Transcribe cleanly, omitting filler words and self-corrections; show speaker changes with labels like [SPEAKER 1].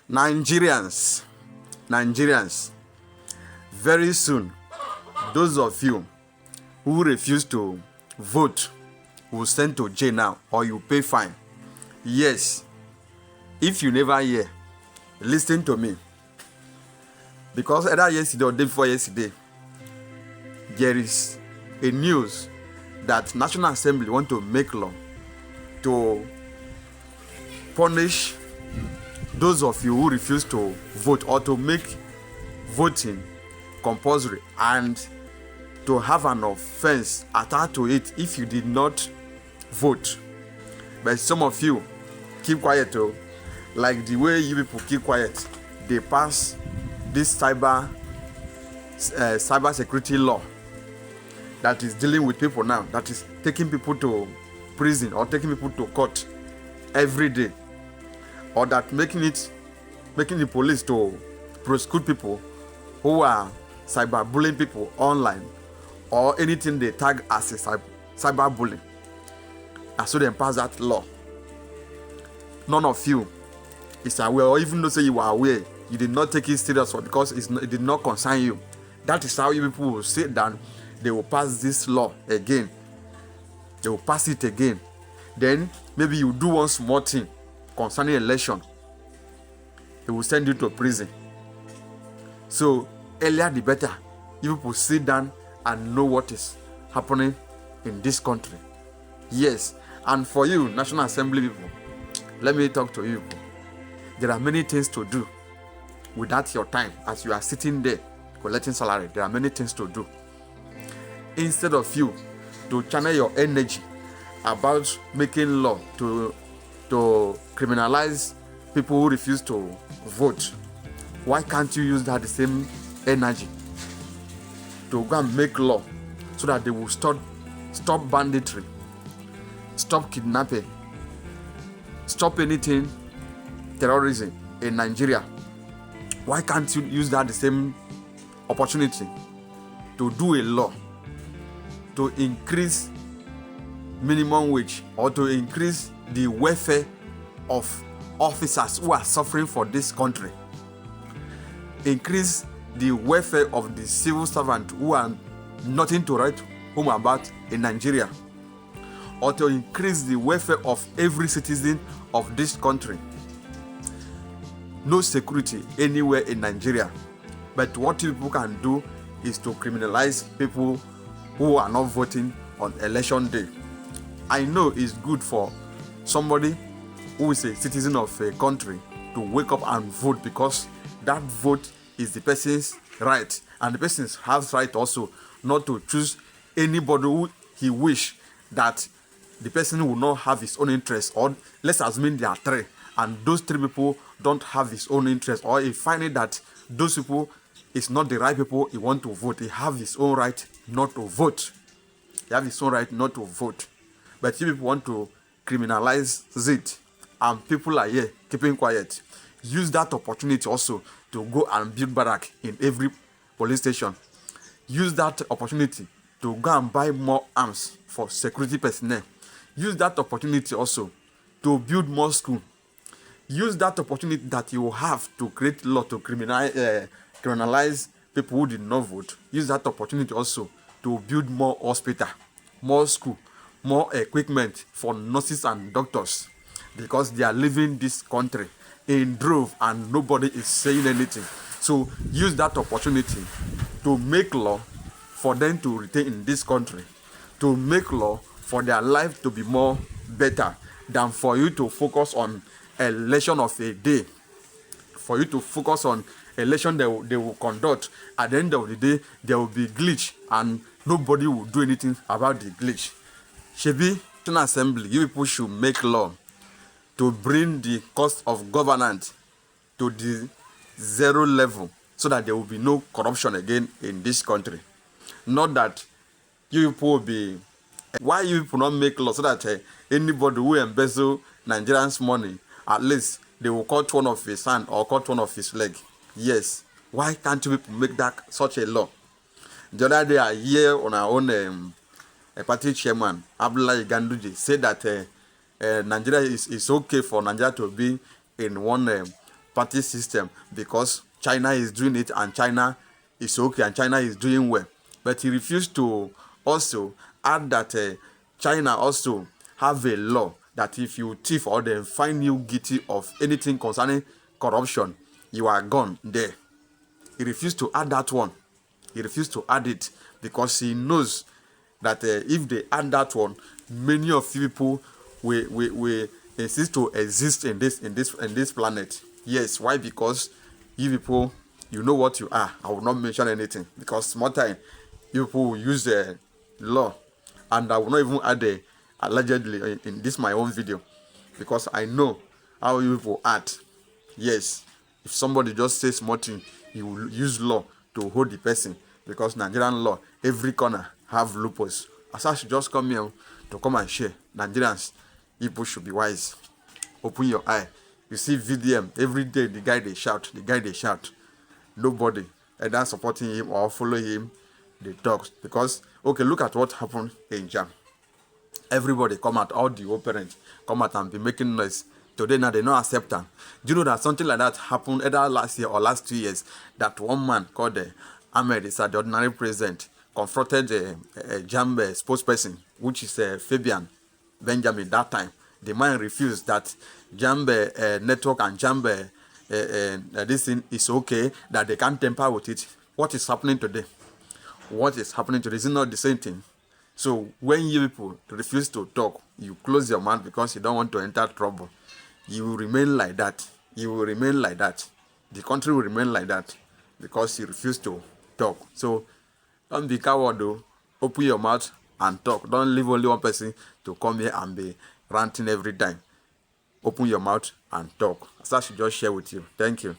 [SPEAKER 1] Nigerians, very soon, those of you who refuse to vote will send to jail now, or you pay fine. Yes, if you never hear, listen to me. Because either yesterday or day before yesterday, there is a news that National Assembly want to make law to punish those of you who refuse to vote, or to make voting compulsory, and to have an offense attached to it if you did not vote. But some of you keep quiet, oh. Like the way you people keep quiet, they pass this cyber security law that is dealing with people now, that is taking people to prison or taking people to court every day, or that making the police to prosecute people who are cyberbullying people online, or anything they tag as a cyberbullying. And so they pass that law. None of you is aware, or even though say you are aware, you did not take it serious because it did not concern you. That is how you people will sit down. They will pass this law again. They will pass it again. Then maybe you do one small thing concerning election, they will send you to prison. So earlier the better. You people sit down and know what is happening in this country. Yes, and for you, National Assembly people, let me talk to you. There are many things to do without your time as you are sitting there collecting salary. There are many things to do. Instead of you to channel your energy about making law to criminalize people who refuse to vote, why can't you use that the same energy to go and make law so that they will stop banditry, stop kidnapping, stop anything terrorism in Nigeria? Why can't you use that the same opportunity to do a law to increase minimum wage, or to increase the welfare of officers who are suffering for this country, increase the welfare of the civil servant who are nothing to write home about in Nigeria, or to increase the welfare of every citizen of this country? No security anywhere in Nigeria. But what people can do is to criminalize people who are not voting on election day. I know it's good for somebody who is a citizen of a country to wake up and vote, because that vote is the person's right, and the person has right also not to choose anybody who he wish that the person will not have his own interest, or let's assume there are three, and those three people don't have his own interest, or he find it that those people is not the right people he want to vote. He have his own right not to vote. He have his own right not to vote. But you people want to criminalize it, and people are here keeping quiet. Use that opportunity also to go and build barrack in every police station. Use that opportunity to go and buy more arms for security personnel. Use that opportunity also to build more school. Use that opportunity that you have to create law to criminalize people who did not vote. Use that opportunity also to build more hospital, more school, more equipment for nurses and doctors, because they are leaving this country in drove and nobody is saying anything. So use that opportunity to make law for them to retain in this country, to make law for their life to be more better than for you to focus on election of a day, for you to focus on election they will conduct. At the end of the day, there will be glitch and nobody will do anything about the glitch. Shebi, National Assembly, you people should make law to bring the cost of governance to the zero level, so that there will be no corruption again in this country. Not that you people will be... Why you people not make law so that anybody who embezzle Nigerians' money, at least they will cut one of his hand or cut one of his leg? Yes. Why can't you people make that such a law? The other day I hear on our own party chairman, Abdullah Ganduje, said that Nigeria is okay for Nigeria to be in one party system because China is doing it and China is okay and China is doing well. But he refused to also add that China also have a law that if you thief or they find you guilty of anything concerning corruption, you are gone there. He refused to add that one. He refused to add it because he knows that if they add that one, many of you people will insist to exist in this planet. Yes, why? Because you people, you know what you are. I will not mention anything because small time you people will use the law, and I will not even add the allegedly in this my own video because I know how you people act. Yes, if somebody just says small thing, you will use law to hold the person because Nigerian law every corner have loopholes. As I should just come here to come and share. Nigerians, people should be wise. Open your eye. You see VDM every day. The guy they shout. Nobody either supporting him or follow him. They talk because okay, look at what happened in Jam. Everybody come out, all the old parents come out and be making noise. Today now they don't accept them. Do you know that something like that happened either last year or last 2 years? That one man called Ahmed is the ordinary president confronted a Jam spokesperson, which is Fabian Benjamin. That time the man refused that Jam network and Jam this thing is okay, that they can't tamper with it. What is happening today? What is happening today? Is it not the same thing? So when you people refuse to talk, you close your mouth because you don't want to enter trouble. You will remain like that. You will remain like that. The country will remain like that because you refuse to talk. So don't be coward though. Open your mouth and talk. Don't leave only one person to come here and be ranting every time. Open your mouth and talk. So I should just share with you. Thank you.